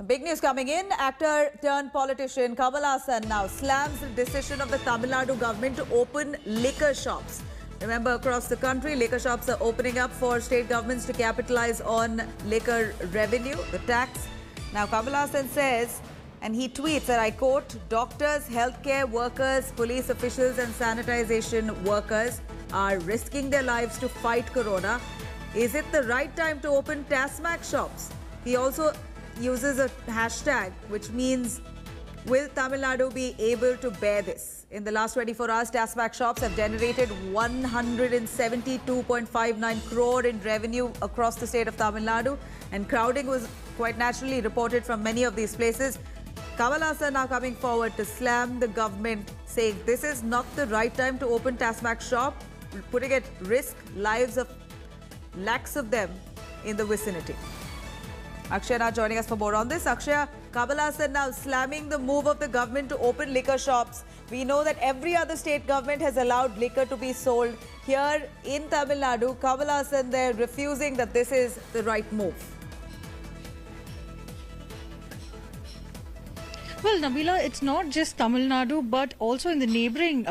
Big news coming in. Actor turned politician Kamal Haasan now slams the decision of the Tamil Nadu government to open liquor shops. Remember, across the country, liquor shops are opening up for state governments to capitalize on liquor revenue, the tax. Now, Kamal Haasan says, and he tweets, and I quote, doctors, healthcare workers, police officials and sanitization workers are risking their lives to fight corona. Is it the right time to open TASMAC shops? He also uses a hashtag which means, will Tamil Nadu be able to bear this? In the last 24 hours, TASMAC shops have generated 172.59 crore in revenue across the state of Tamil Nadu, and crowding was quite naturally reported from many of these places. Kamal Haasan now coming forward to slam the government, saying this is not the right time to open TASMAC shop, putting at risk lives of lakhs of them in the vicinity. Akshay now joining us for more on this. Akshay, Kamal Haasan now slamming the move of the government to open liquor shops. We know that every other state government has allowed liquor to be sold. Here in Tamil Nadu, Kamal Haasan there refusing that this is the right move. Well, Nabila, it's not just Tamil Nadu, but also in the neighbouring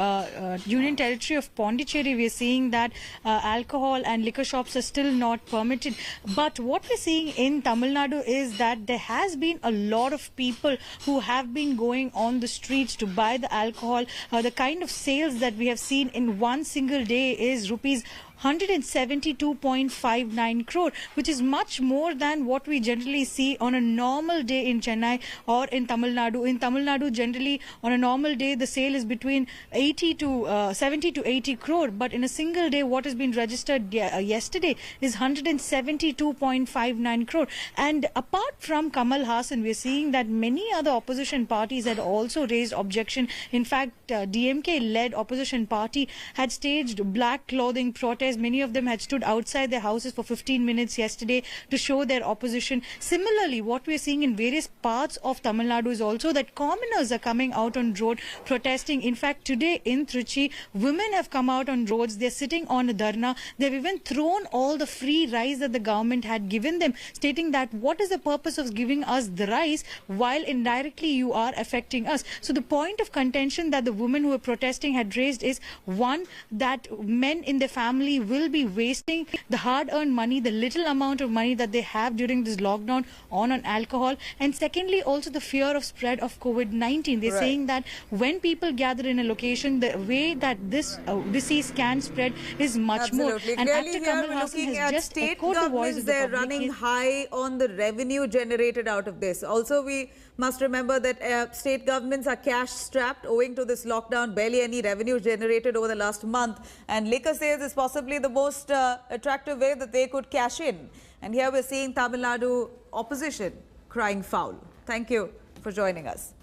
union territory of Pondicherry, we are seeing that alcohol and liquor shops are still not permitted. But what we're seeing in Tamil Nadu is that there has been a lot of people who have been going on the streets to buy the alcohol. The kind of sales that we have seen in one single day is rupees 172.59 crore, which is much more than what we generally see on a normal day in Chennai or in Tamil Nadu. In Tamil Nadu, generally on a normal day, the sale is between 70 to 80 crore. But in a single day, what has been registered yesterday is 172.59 crore. And apart from Kamal Haasan, we are seeing that many other opposition parties had also raised objection. In fact, DMK-led opposition party had staged black clothing protests. Many of them had stood outside their houses for 15 minutes yesterday to show their opposition. Similarly, what we are seeing in various parts of Tamil Nadu is also that commoners are coming out on road protesting. In fact, today in Trichy, women have come out on roads. They're sitting on a dharna. They've even thrown all the free rice that the government had given them, stating that what is the purpose of giving us the rice while indirectly you are affecting us. So the point of contention that the women who are protesting had raised is, one, that men in their family will be wasting the hard-earned money, the little amount of money that they have during this lockdown on alcohol, and secondly also the fear of spread of COVID-19. They're saying that when people gather in a location, the way that this disease can spread is much more. And Clearly here we're looking at state governments, they're running high on the revenue generated out of this. Also, we must remember that state governments are cash strapped owing to this lockdown, barely any revenue generated over the last month, and liquor sales is possibly the most attractive way that they could cash in. And here we're seeing Tamil Nadu opposition crying foul. Thank you for joining us.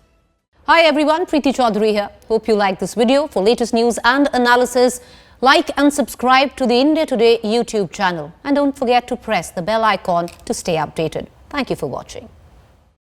Hi everyone, Preeti Chaudhary here. Hope you like this video. For latest news and analysis, like and subscribe to the India Today YouTube channel. And don't forget to press the bell icon to stay updated. Thank you for watching.